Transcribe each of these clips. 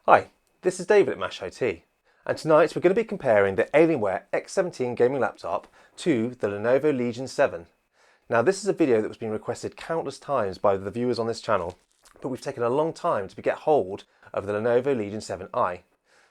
Hi, this is David at Mash IT, and tonight we're going to be comparing the Alienware X17 gaming laptop to the Lenovo Legion 7. Now this is a video that was being requested countless times by the viewers on this channel, but we've taken a long time to get hold of the Lenovo Legion 7i.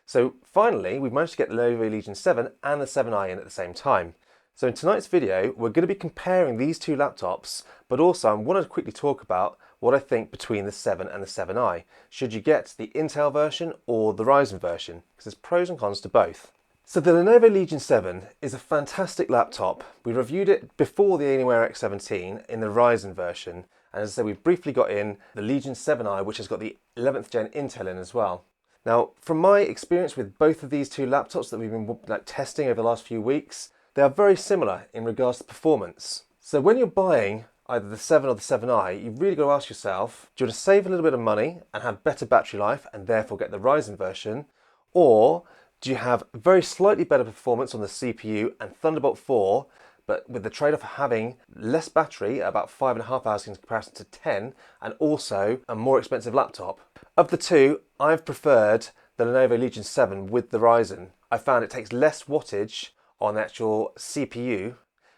So finally we've managed to get the Lenovo Legion 7 and the 7i in at the same time. So in tonight's video we're going to be comparing these two laptops, but also I want to quickly talk about what I think between the 7 and the 7i. Should you get the Intel version or the Ryzen version? Because there's pros and cons to both. So the Lenovo Legion 7 is a fantastic laptop. We reviewed it before the Alienware X17 in the Ryzen version, and as I said, we've briefly got in the Legion 7i, which has got the 11th gen Intel in as well. Now, from my experience with both of these two laptops that we've been testing over the last few weeks, they are very similar in regards to performance. So when you're buying either the 7 or the 7i, you've really got to ask yourself, do you want to save a little bit of money and have better battery life and therefore get the Ryzen version, or do you have very slightly better performance on the CPU and Thunderbolt 4, but with the trade-off of having less battery, about 5.5 hours in comparison to 10, and also a more expensive laptop? Of the two, I've preferred the Lenovo Legion 7 with the Ryzen. I found it takes less wattage on the actual CPU,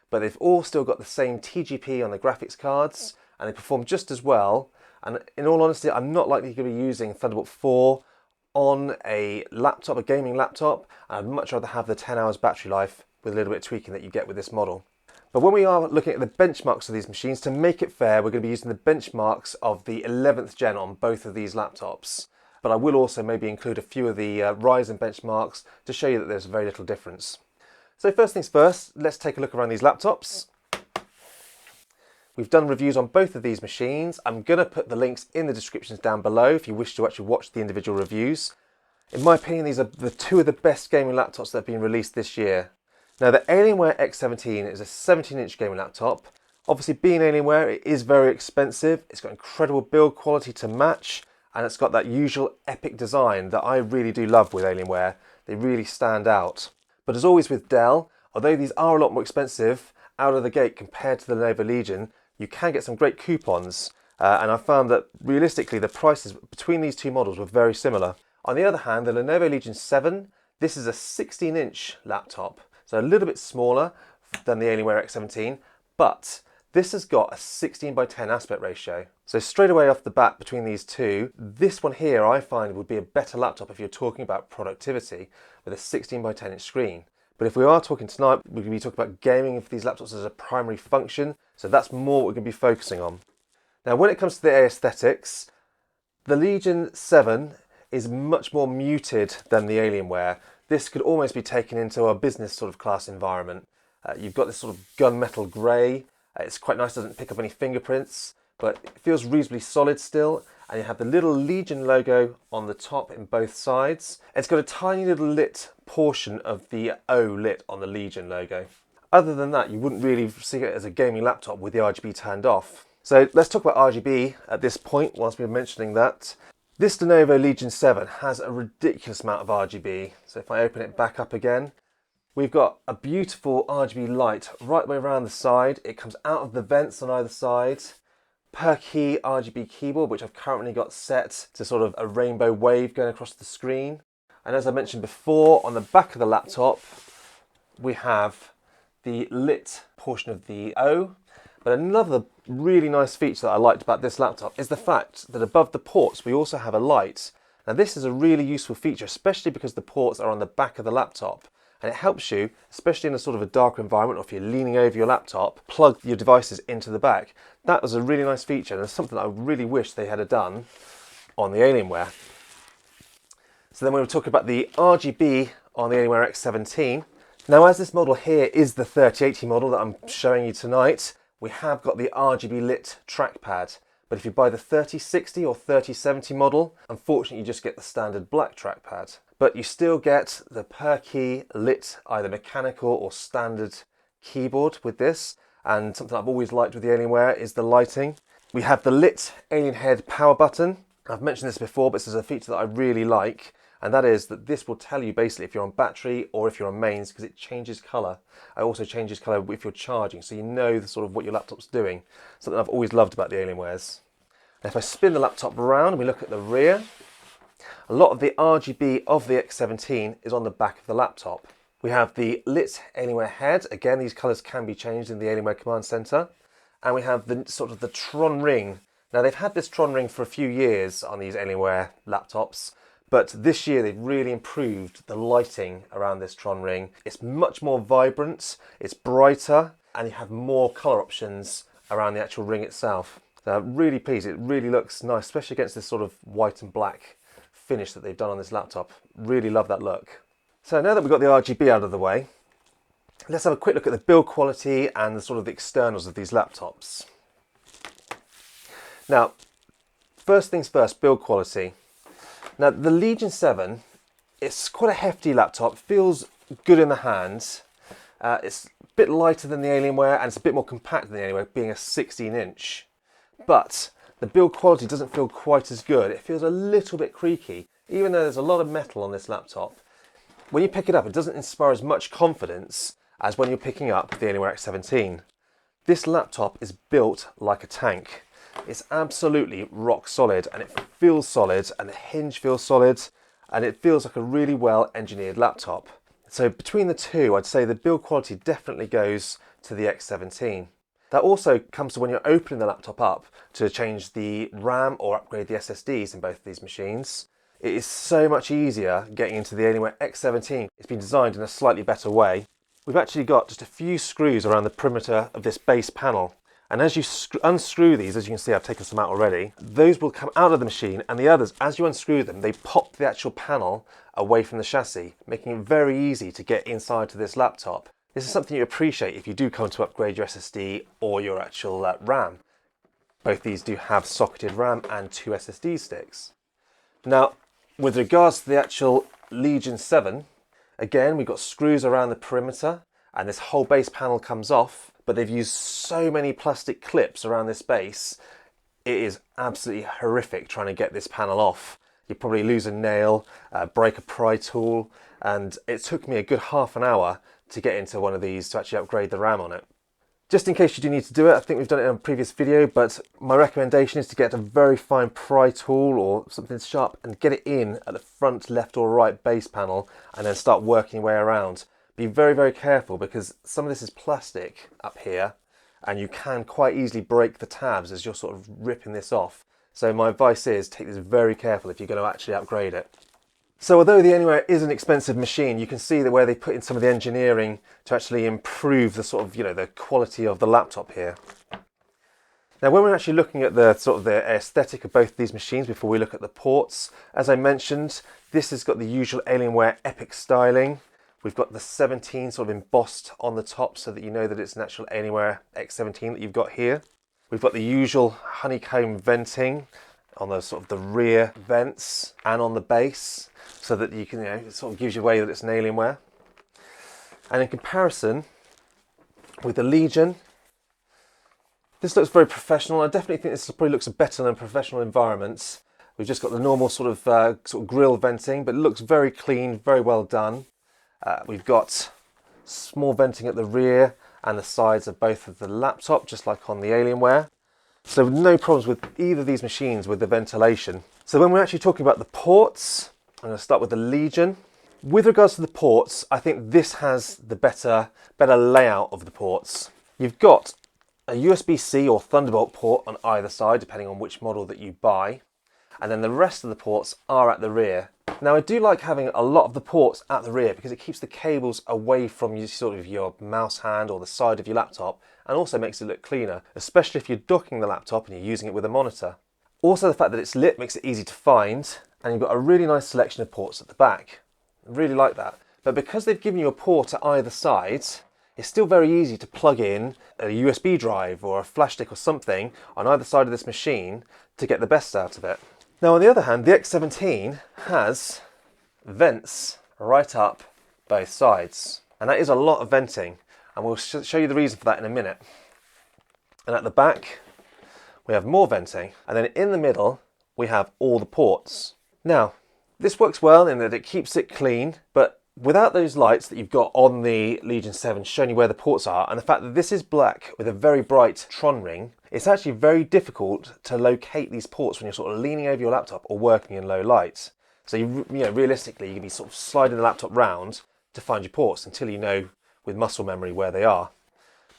but they've all still got the same TGP on the graphics cards, and they perform just as well. And in all honesty, I'm not likely to be using Thunderbolt 4 on a laptop, a gaming laptop. I'd much rather have the 10 hours battery life with a little bit of tweaking that you get with this model. But when we are looking at the benchmarks of these machines, to make it fair, we're going to be using the benchmarks of the 11th gen on both of these laptops. But I will also maybe include a few of the Ryzen benchmarks to show you that there's very little difference. So first things first, let's take a look around these laptops. We've done reviews on both of these machines. I'm going to put the links in the descriptions down below if you wish to actually watch the individual reviews. In my opinion, these are the two of the best gaming laptops that have been released this year. Now the Alienware X17 is a 17-inch gaming laptop. Obviously being Alienware, it is very expensive. It's got incredible build quality to match, and it's got that usual epic design that I really do love with Alienware. They really stand out. But as always with Dell, although these are a lot more expensive out of the gate compared to the Lenovo Legion, you can get some great coupons. And I found that realistically the prices between these two models were very similar. On the other hand, the Lenovo Legion 7, this is a 16-inch laptop, so a little bit smaller than the Alienware X17, but this has got a 16:10 aspect ratio. So straight away off the bat between these two, this one here I find would be a better laptop if you're talking about productivity with a 16:10 inch screen. But if we are talking tonight, we're going to be talking about gaming for these laptops as a primary function, so that's more what we're going to be focusing on. Now when it comes to the aesthetics, the Legion 7 is much more muted than the Alienware. This could almost be taken into a business sort of class environment. You've got this sort of gunmetal grey. It's quite nice, doesn't pick up any fingerprints, but it feels reasonably solid still. And you have the little Legion logo on the top in both sides. It's got a tiny little lit portion of the O lit on the Legion logo. Other than that, you wouldn't really see it as a gaming laptop with the RGB turned off. So let's talk about RGB at this point whilst we're mentioning that. This Lenovo Legion 7 has a ridiculous amount of RGB. So if I open it back up again, we've got a beautiful RGB light right the way around the side. It comes out of the vents on either side. Per key RGB keyboard, which I've currently got set to sort of a rainbow wave going across the screen. And as I mentioned before, on the back of the laptop, we have the lit portion of the O. But another really nice feature that I liked about this laptop is the fact that above the ports, we also have a light. Now this is a really useful feature, especially because the ports are on the back of the laptop. And it helps you, especially in a sort of a darker environment, or if you're leaning over your laptop, plug your devices into the back. That was a really nice feature, and it's something that I really wish they had done on the Alienware. So then we were talking about the RGB on the Alienware X17. Now as this model here is the 3080 model that I'm showing you tonight, we have got the RGB lit trackpad. But if you buy the 3060 or 3070 model, unfortunately you just get the standard black trackpad. But you still get the per key lit, either mechanical or standard keyboard with this. And something I've always liked with the Alienware is the lighting. We have the lit alien head power button. I've mentioned this before, but this is a feature that I really like. And that is that this will tell you basically if you're on battery or if you're on mains, because it changes colour. It also changes colour if you're charging, so you know the sort of what your laptop's doing. Something I've always loved about the Alienwares. And if I spin the laptop around and we look at the rear, A lot of the RGB of the X17 is on the back of the laptop. We have the lit Alienware head. Again, these colours can be changed in the Alienware Command Centre. And we have the sort of the Tron ring. Now they've had this Tron ring for a few years on these Alienware laptops, but this year they've really improved the lighting around this Tron ring. It's much more vibrant, it's brighter, and you have more colour options around the actual ring itself. So I'm really pleased, it really looks nice, especially against this sort of white and black finish that they've done on this laptop. Really love that look. So now that we've got the RGB out of the way, let's have a quick look at the build quality and the sort of the externals of these laptops. Now, first things first, build quality. Now, the Legion 7, it's quite a hefty laptop, feels good in the hands. It's a bit lighter than the Alienware and it's a bit more compact than the Alienware, being a 16-inch. But the build quality doesn't feel quite as good. It feels a little bit creaky, even though there's a lot of metal on this laptop. When you pick it up, it doesn't inspire as much confidence as when you're picking up the Alienware X17. This laptop is built like a tank. It's absolutely rock solid and it feels solid and the hinge feels solid and it feels like a really well engineered laptop. So between the two, I'd say the build quality definitely goes to the X17. That also comes to when you're opening the laptop up to change the RAM or upgrade the SSDs in both of these machines. It is so much easier getting into the Alienware X17. It's been designed in a slightly better way. We've actually got just a few screws around the perimeter of this base panel. And as you unscrew these, as you can see, I've taken some out already, those will come out of the machine, and the others, as you unscrew them, they pop the actual panel away from the chassis, making it very easy to get inside to this laptop. This is something you appreciate if you do come to upgrade your SSD or your actual RAM. Both these do have socketed RAM and 2 SSD sticks. Now, with regards to the actual Legion 7, again, we've got screws around the perimeter, and this whole base panel comes off, but they've used so many plastic clips around this base, it is absolutely horrific trying to get this panel off. You probably lose a nail, break a pry tool, and it took me a good half an hour to get into one of these to actually upgrade the RAM on it. Just in case you do need to do it, I think we've done it in a previous video, but my recommendation is to get a very fine pry tool or something sharp and get it in at the front left or right base panel and then start working your way around. Be very, very careful because some of this is plastic up here and you can quite easily break the tabs as you're sort of ripping this off. So my advice is take this very careful if you're going to actually upgrade it. So although the Alienware is an expensive machine, you can see that where they put in some of the engineering to actually improve the sort of, the quality of the laptop here. Now, when we're actually looking at the sort of the aesthetic of both of these machines before we look at the ports, as I mentioned, this has got the usual Alienware epic styling. We've got the 17 sort of embossed on the top so that you know that it's an actual Alienware X17 that you've got here. We've got the usual honeycomb venting on the sort of the rear vents and on the base, so that you can, it sort of gives you away that it's an Alienware. And in comparison with the Legion, this looks very professional. I definitely think this probably looks better than professional environments. We've just got the normal sort of grill venting, but it looks very clean, very well done. We've got small venting at the rear and the sides of both of the laptop, just like on the Alienware. So no problems with either of these machines with the ventilation. So when we're actually talking about the ports, I'm going to start with the Legion. With regards to the ports, I think this has the better layout of the ports. You've got a USB-C or Thunderbolt port on either side, depending on which model that you buy. And then the rest of the ports are at the rear. Now, I do like having a lot of the ports at the rear because it keeps the cables away from your mouse hand or the side of your laptop, and also makes it look cleaner, especially if you're docking the laptop and you're using it with a monitor. Also, the fact that it's lit makes it easy to find, and you've got a really nice selection of ports at the back. I really like that. But because they've given you a port at either side, it's still very easy to plug in a USB drive or a flash stick or something on either side of this machine to get the best out of it. Now, on the other hand, the X17 has vents right up both sides, and that is a lot of venting, and we'll show you the reason for that in a minute. And at the back, we have more venting, and then in the middle, we have all the ports. Now, this works well in that it keeps it clean, but without those lights that you've got on the Legion 7 showing you where the ports are, and the fact that this is black with a very bright Tron ring, it's actually very difficult to locate these ports when you're sort of leaning over your laptop or working in low light. So realistically, you can be sort of sliding the laptop round to find your ports until you know with muscle memory where they are.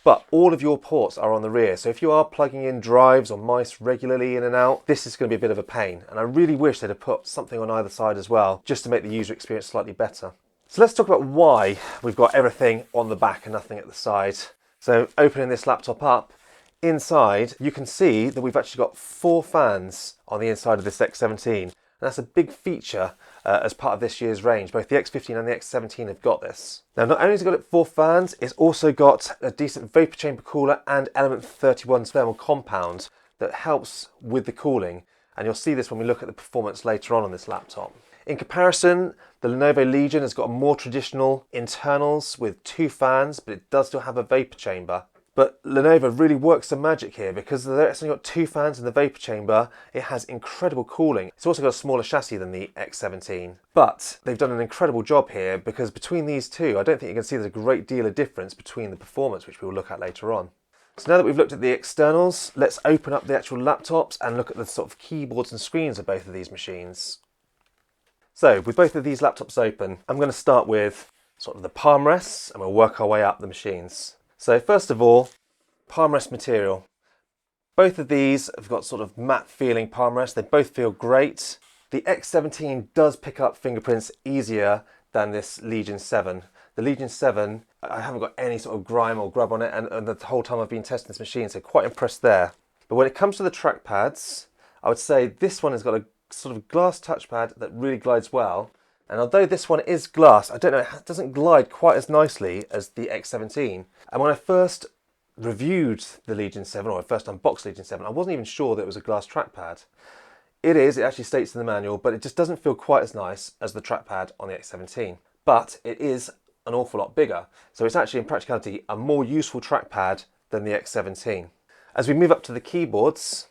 But all of your ports are on the rear, so if you are plugging in drives or mice regularly in and out, this is going to be a bit of a pain. And I really wish they'd have put something on either side as well, just to make the user experience slightly better. So let's talk about why we've got everything on the back and nothing at the side. So opening this laptop up, inside you can see that we've actually got 4 fans on the inside of this X17. And that's a big feature as part of this year's range. Both the X15 and the X17 have got this. Now, not only has it got 4 fans, it's also got a decent vapor chamber cooler and Element 31's thermal compound that helps with the cooling. And you'll see this when we look at the performance later on this laptop. In comparison, the Lenovo Legion has got more traditional internals with 2 fans, but it does still have a vapor chamber. But Lenovo really works some magic here because it's only got 2 fans in the vapor chamber. It has incredible cooling. It's also got a smaller chassis than the X17. But they've done an incredible job here because between these two, I don't think you can see there's a great deal of difference between the performance, which we will look at later on. So now that we've looked at the externals, let's open up the actual laptops and look at the sort of keyboards and screens of both of these machines. So with both of these laptops open, I'm going to start with sort of the palm rests and we'll work our way up the machines. So first of all, palm rest material. Both of these have got sort of matte feeling palm rests. They both feel great. The X17 does pick up fingerprints easier than this Legion 7. The Legion 7, I haven't got any sort of grime or grub on it and the whole time I've been testing this machine, so quite impressed there. But when it comes to the trackpads, I would say this one has got a sort of glass touchpad that really glides well. And although this one is glass, I don't know, it doesn't glide quite as nicely as the X17. And when I first reviewed the Legion 7, or I first unboxed Legion 7, I wasn't even sure that it was a glass trackpad. It is, it actually states in the manual, but it just doesn't feel quite as nice as the trackpad on the X17. But it is an awful lot bigger. So it's actually, in practicality, a more useful trackpad than the X17. As we move up to the keyboards,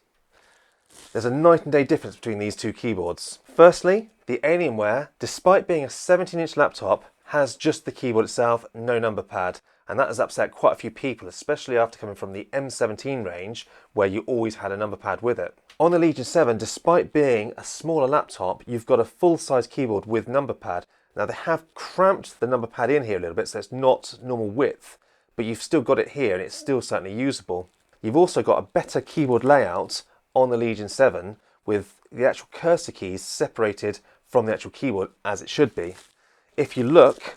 there's a night and day difference between these two keyboards. Firstly, the Alienware, despite being a 17-inch laptop, has just the keyboard itself, no number pad. And that has upset quite a few people, especially after coming from the M17 range, where you always had a number pad with it. On the Legion 7, despite being a smaller laptop, you've got a full-size keyboard with number pad. Now they have cramped the number pad in here a little bit, so it's not normal width, but you've still got it here and it's still certainly usable. You've also got a better keyboard layout on the Legion 7 with the actual cursor keys separated from the actual keyboard as it should be. If you look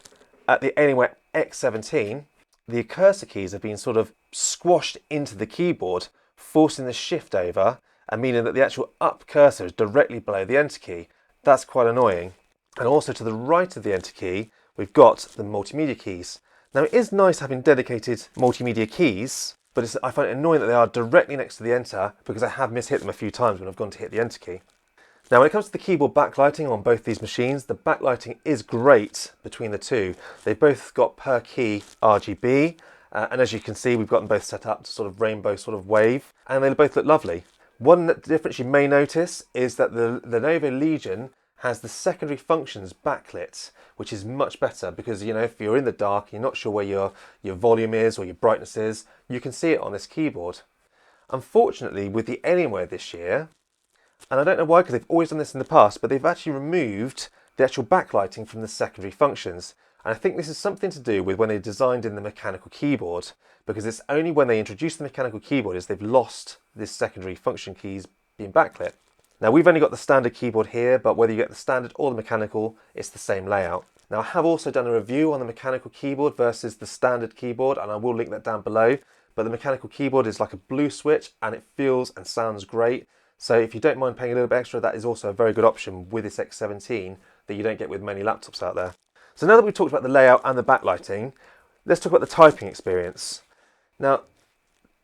at the Alienware X17, the cursor keys have been sort of squashed into the keyboard, forcing the shift over and meaning that the actual up cursor is directly below the enter key. That's quite annoying. And also to the right of the enter key, we've got the multimedia keys. Now it is nice having dedicated multimedia keys, but I find it annoying that they are directly next to the enter because I have mishit them a few times when I've gone to hit the enter key. Now when it comes to the keyboard backlighting on both these machines, the backlighting is great between the two. They've both got per key RGB, and as you can see we've got them both set up to sort of rainbow sort of wave, and they both look lovely. One difference you may notice is that the Lenovo Legion has the secondary functions backlit, which is much better because, you know, if you're in the dark, you're not sure where your volume is or your brightness is, you can see it on this keyboard. Unfortunately, with the Alienware this year, and I don't know why because they've always done this in the past, but they've actually removed the actual backlighting from the secondary functions. And I think this is something to do with when they designed in the mechanical keyboard, because it's only when they introduced the mechanical keyboard is they've lost this secondary function keys being backlit. Now we've only got the standard keyboard here, but whether you get the standard or the mechanical, it's the same layout. Now I have also done a review on the mechanical keyboard versus the standard keyboard, and I will link that down below. But the mechanical keyboard is like a blue switch and it feels and sounds great. So if you don't mind paying a little bit extra, that is also a very good option with this X17 that you don't get with many laptops out there. So now that we've talked about the layout and the backlighting, let's talk about the typing experience. Now,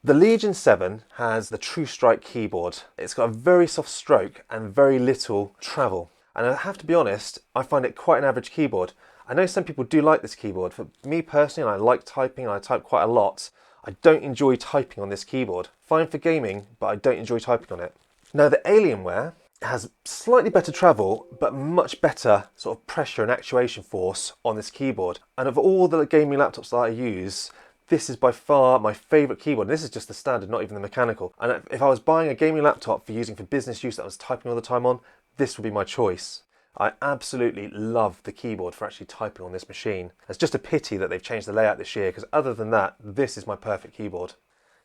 the Legion 7 has the True Strike keyboard. It's got a very soft stroke and very little travel. And I have to be honest, I find it quite an average keyboard. I know some people do like this keyboard. For me personally, and I like typing and I type quite a lot, I don't enjoy typing on this keyboard. Fine for gaming, but I don't enjoy typing on it. Now the Alienware has slightly better travel, but much better sort of pressure and actuation force on this keyboard. And of all the gaming laptops that I use, this is by far my favourite keyboard. And this is just the standard, not even the mechanical. And if I was buying a gaming laptop for using for business use that I was typing all the time on, this would be my choice. I absolutely love the keyboard for actually typing on this machine. It's just a pity that they've changed the layout this year, because other than that, this is my perfect keyboard.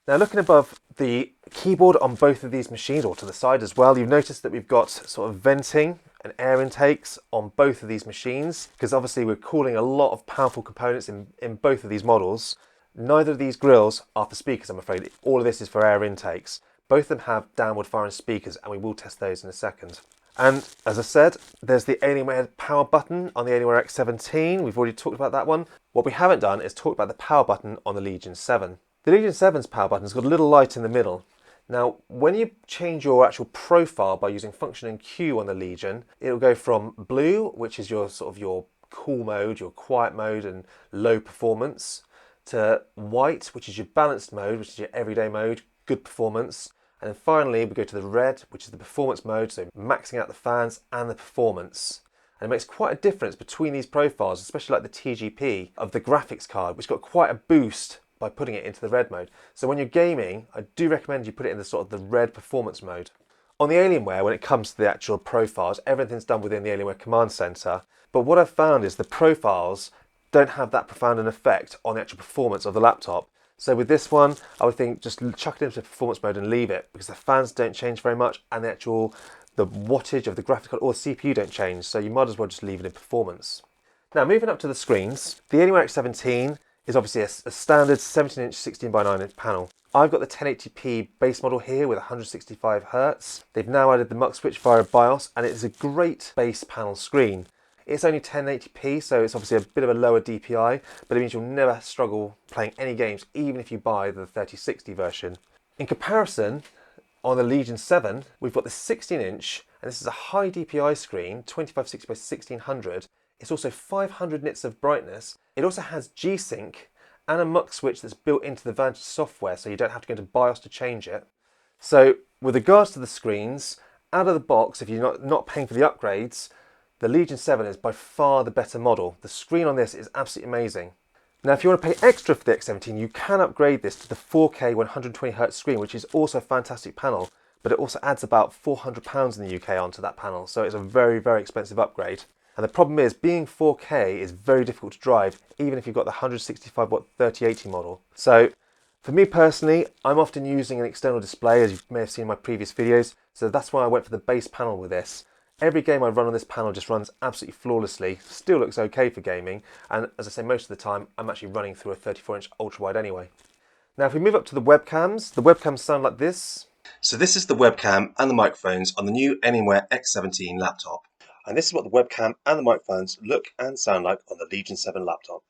Now looking above the keyboard on both of these machines, or to the side as well, you've noticed that we've got sort of venting and air intakes on both of these machines, because obviously we're cooling a lot of powerful components in both of these models. Neither of these grills are for speakers, I'm afraid. All of this is for air intakes. Both of them have downward firing speakers, and we will test those in a second. And as I said, there's the Alienware power button on the Alienware X17. We've already talked about that one. What we haven't done is talk about the power button on the Legion 7. The Legion 7's power button's got a little light in the middle. Now, when you change your actual profile by using function and Q on the Legion, it'll go from blue, which is your sort of your cool mode, your quiet mode and low performance, to white, which is your balanced mode, which is your everyday mode, good performance. And then finally, we go to the red, which is the performance mode, so maxing out the fans and the performance. And it makes quite a difference between these profiles, especially like the TGP of the graphics card, which got quite a boost by putting it into the red mode. So when you're gaming, I do recommend you put it in the sort of the red performance mode. On the Alienware, when it comes to the actual profiles, everything's done within the Alienware Command Center. But what I've found is the profiles don't have that profound an effect on the actual performance of the laptop. So with this one, I would think just chuck it into performance mode and leave it, because the fans don't change very much and the wattage of the graphics card or the CPU don't change. So you might as well just leave it in performance. Now moving up to the screens, the Alienware X17 is obviously a standard 17-inch 16:9 panel. I've got the 1080p base model here with 165 Hz. They've now added the mux switch via BIOS, and it is a great base panel screen. It's only 1080p, so it's obviously a bit of a lower DPI, but it means you'll never struggle playing any games, even if you buy the 3060 version. In comparison, on the Legion 7, we've got the 16-inch, and this is a high DPI screen, 2560 by 1600. It's also 500 nits of brightness. It also has G-Sync and a mux switch that's built into the Vantage software, so you don't have to go into BIOS to change it. So with regards to the screens, out of the box, if you're not paying for the upgrades, the Legion 7 is by far the better model. The screen on this is absolutely amazing. Now if you want to pay extra for the X17, you can upgrade this to the 4K 120Hz screen, which is also a fantastic panel, but it also adds about £400 in the UK onto that panel, so it's a very, very expensive upgrade. And the problem is, being 4K is very difficult to drive, even if you've got the 165 watt 3080 model. So for me personally, I'm often using an external display, as you may have seen in my previous videos, so that's why I went for the base panel with this. Every game I run on this panel just runs absolutely flawlessly, still looks okay for gaming, and as I say, most of the time I'm actually running through a 34-inch ultra-wide anyway. Now if we move up to the webcams sound like this. So this is the webcam and the microphones on the new Alienware X17 laptop. And this is what the webcam and the microphones look and sound like on the Legion 7 laptop.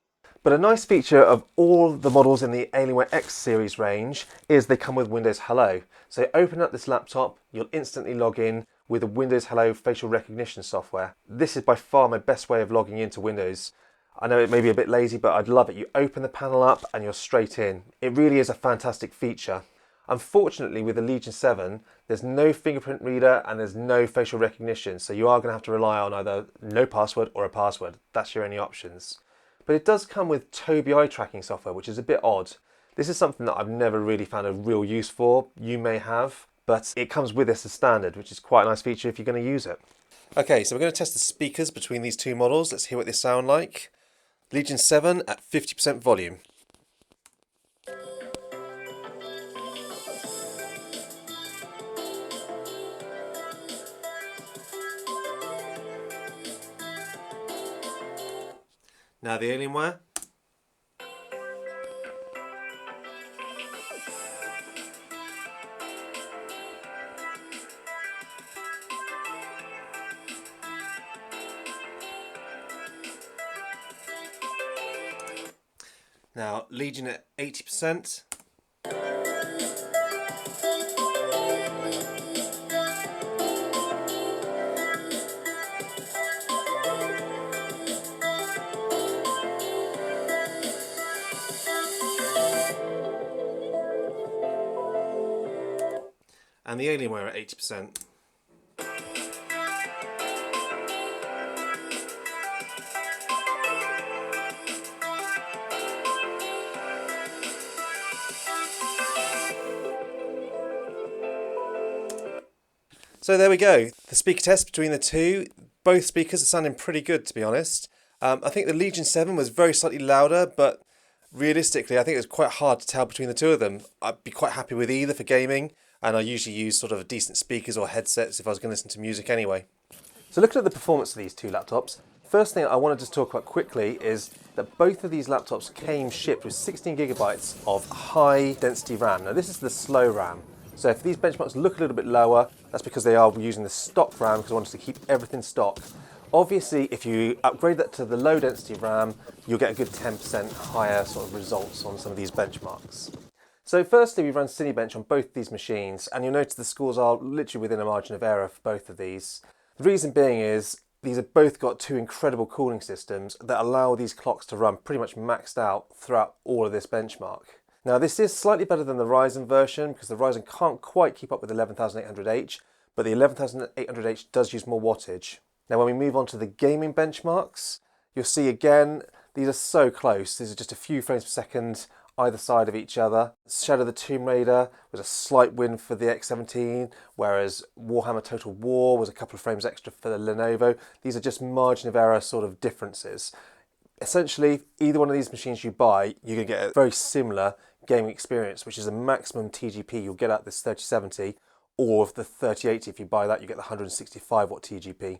But a nice feature of all the models in the Alienware X series range is they come with Windows Hello. So open up this laptop, you'll instantly log in with the Windows Hello facial recognition software. This is by far my best way of logging into Windows. I know it may be a bit lazy, but I'd love it. You open the panel up and you're straight in. It really is a fantastic feature. Unfortunately, with the Legion 7, there's no fingerprint reader and there's no facial recognition, so you are going to have to rely on either no password or a password. That's your only options. But it does come with Tobii eye tracking software, which is a bit odd. This is something that I've never really found a real use for. You may have, but it comes with this as standard, which is quite a nice feature if you're going to use it. Okay, so we're going to test the speakers between these two models. Let's hear what they sound like. Legion 7 at 50% volume. Now the Alienware. Now Legion at 80%. And the Alienware at 80%. So there we go, the speaker test between the two. both speakers are sounding pretty good, to be honest. I think the Legion 7 was very slightly louder, but realistically, I think it was quite hard to tell between the two of them. I'd be quite happy with either for gaming, and I usually use sort of decent speakers or headsets if I was going to listen to music anyway. So looking at the performance of these two laptops, first thing I want to just talk about quickly is that both of these laptops came shipped with 16 gigabytes of high density RAM. Now this is the slow RAM. So if these benchmarks look a little bit lower, that's because they are using the stock RAM because I wanted to keep everything stock. Obviously, if you upgrade that to the low density RAM, you'll get a good 10% higher sort of results on some of these benchmarks. So firstly, we run Cinebench on both these machines, and you'll notice the scores are literally within a margin of error for both of these. The reason being is these have both got two incredible cooling systems that allow these clocks to run pretty much maxed out throughout all of this benchmark. Now this is slightly better than the Ryzen version because the Ryzen can't quite keep up with the 11800H, but the 11800H does use more wattage. Now when we move on to the gaming benchmarks, you'll see again, these are so close. These are just a few frames per second either side of each other. Shadow of the Tomb Raider was a slight win for the X17, whereas Warhammer Total War was a couple of frames extra for the Lenovo. These are just margin of error sort of differences. Essentially, either one of these machines you buy, you're going to get a very similar gaming experience, which is a maximum TGP you'll get at this 3070, or the 3080, if you buy that, you get the 165 watt TGP.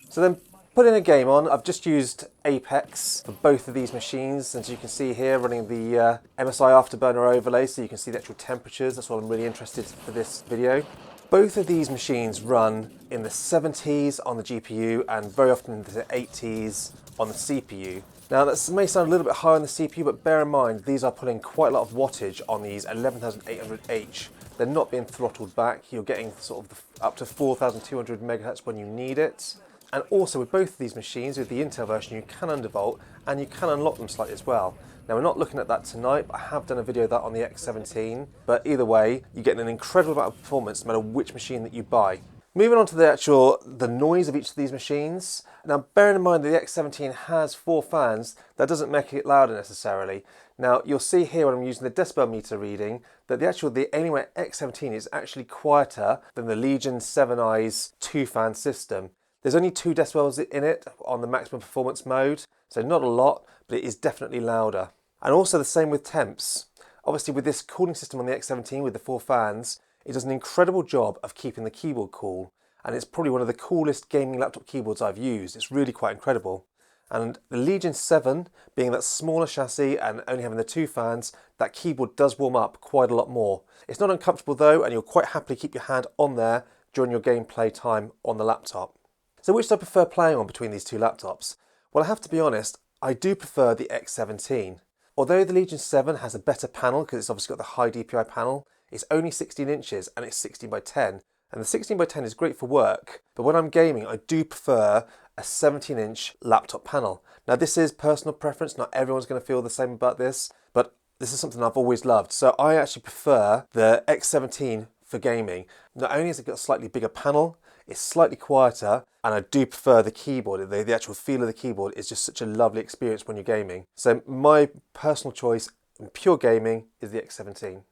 So then putting a game on, I've just used Apex for both of these machines, and as you can see here, running the MSI Afterburner overlay, so you can see the actual temperatures. That's what I'm really interested in for this video. Both of these machines run in the 70s on the GPU and very often in the 80s on the CPU. Now that may sound a little bit high on the CPU, but bear in mind these are pulling quite a lot of wattage on these 11800H. They're not being throttled back. You're getting sort of up to 4200 megahertz when you need it. And also with both of these machines, with the Intel version, you can undervolt and you can unlock them slightly as well. Now we're not looking at that tonight, but I have done a video of that on the X17. But either way, you get an incredible amount of performance no matter which machine that you buy. Moving on to the noise of each of these machines. Now bearing in mind that the X17 has 4 fans, that doesn't make it louder necessarily. Now you'll see here when I'm using the decibel meter reading that the Alienware X17 is actually quieter than the Legion 7i's 2-fan system. There's only 2 decibels in it on the maximum performance mode, so not a lot, but it is definitely louder. And also the same with temps. Obviously with this cooling system on the X17 with the 4 fans, it does an incredible job of keeping the keyboard cool, and it's probably one of the coolest gaming laptop keyboards I've used. It's really quite incredible. And the Legion 7, being that smaller chassis and only having the 2 fans, that keyboard does warm up quite a lot more. It's not uncomfortable though, and you'll quite happily keep your hand on there during your gameplay time on the laptop. So which do I prefer playing on between these two laptops? Well, I have to be honest, I do prefer the X17. Although the Legion 7 has a better panel, because it's obviously got the high DPI panel, it's only 16 inches and it's 16 by 10. And the 16 by 10 is great for work, but when I'm gaming, I do prefer a 17-inch laptop panel. Now this is personal preference, not everyone's going to feel the same about this, but this is something I've always loved. So I actually prefer the X17 for gaming. Not only has it got a slightly bigger panel, it's slightly quieter, and I do prefer the keyboard. The actual feel of the keyboard is just such a lovely experience when you're gaming. So my personal choice in pure gaming is the X17.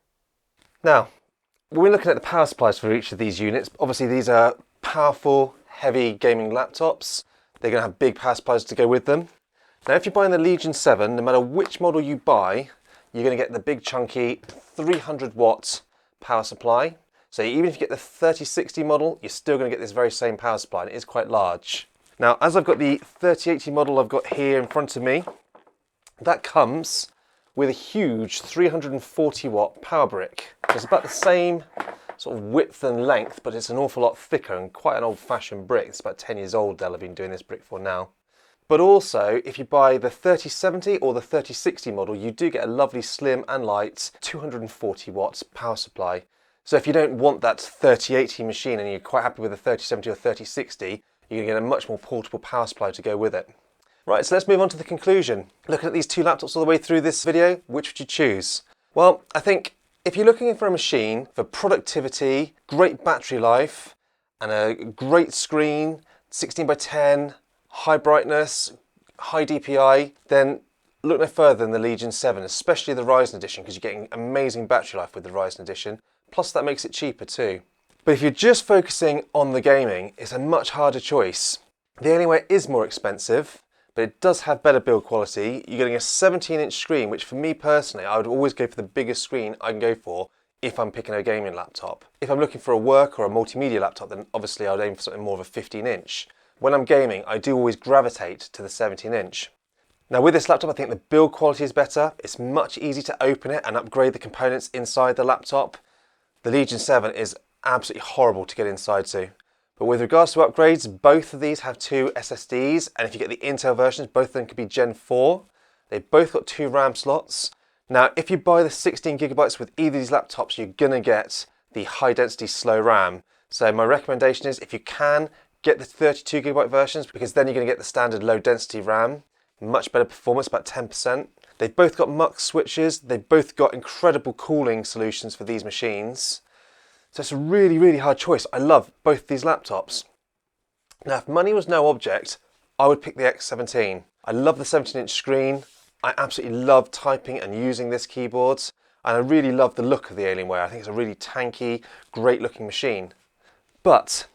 Now, we're looking at the power supplies for each of these units. Obviously these are powerful, heavy gaming laptops. They're going to have big power supplies to go with them. Now if you're buying the Legion 7, no matter which model you buy, you're going to get the big chunky 300 watt power supply. So even if you get the 3060 model, you're still going to get this very same power supply, and it is quite large. Now, as I've got the 3080 model I've got here in front of me, that comes with a huge 340 watt power brick. It's about the same sort of width and length, but it's an awful lot thicker and quite an old-fashioned brick. It's about 10 years old they'll have been doing this brick for now. But also, if you buy the 3070 or the 3060 model, you do get a lovely slim and light 240 watts power supply. So if you don't want that 3080 machine and you're quite happy with the 3070 or 3060, you're going to get a much more portable power supply to go with it. Right, so let's move on to the conclusion. Looking at these two laptops all the way through this video, which would you choose? Well, I think if you're looking for a machine for productivity, great battery life, and a great screen, 16 by 10, high brightness, high DPI, then look no further than the Legion 7, especially the Ryzen edition, because you're getting amazing battery life with the Ryzen edition. Plus that makes it cheaper too. But if you're just focusing on the gaming, it's a much harder choice. The Alienware is more expensive, but it does have better build quality. You're getting a 17-inch screen, which for me personally, I would always go for the biggest screen I can go for if I'm picking a gaming laptop. If I'm looking for a work or a multimedia laptop, then obviously I'd aim for something more of a 15-inch. When I'm gaming, I do always gravitate to the 17-inch. Now with this laptop, I think the build quality is better. It's much easier to open it and upgrade the components inside the laptop. The Legion 7 is absolutely horrible to get inside to. But with regards to upgrades, both of these have 2 SSDs, and if you get the Intel versions, both of them could be Gen 4. They've both got 2 RAM slots. Now, if you buy the 16GB with either of these laptops, you're gonna get the high density slow RAM. So my recommendation is, if you can, get the 32GB versions, because then you're gonna get the standard low density RAM. Much better performance, about 10%. They've both got mux switches. They've both got incredible cooling solutions for these machines. So it's a really, really hard choice. I love both these laptops. Now, if money was no object, I would pick the X17. I love the 17-inch screen. I absolutely love typing and using this keyboard. And I really love the look of the Alienware. I think it's a really tanky, great looking machine. But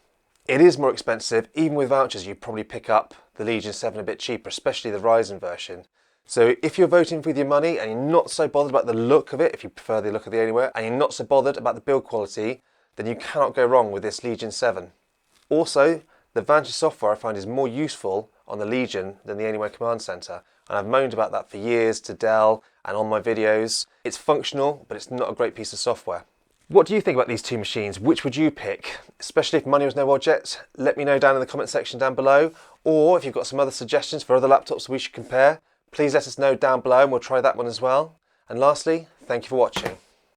it is more expensive. Even with vouchers, you'd probably pick up the Legion 7 a bit cheaper, especially the Ryzen version. So if you're voting with your money and you're not so bothered about the look of it, if you prefer the look of the Alienware, and you're not so bothered about the build quality, then you cannot go wrong with this Legion 7. Also, the Vantage software I find is more useful on the Legion than the Alienware Command Center. And I've moaned about that for years to Dell and on my videos. It's functional, but it's not a great piece of software. What do you think about these two machines? Which would you pick? Especially if money was no object, let me know down in the comment section down below. Or if you've got some other suggestions for other laptops we should compare, please let us know down below and we'll try that one as well. And lastly, thank you for watching.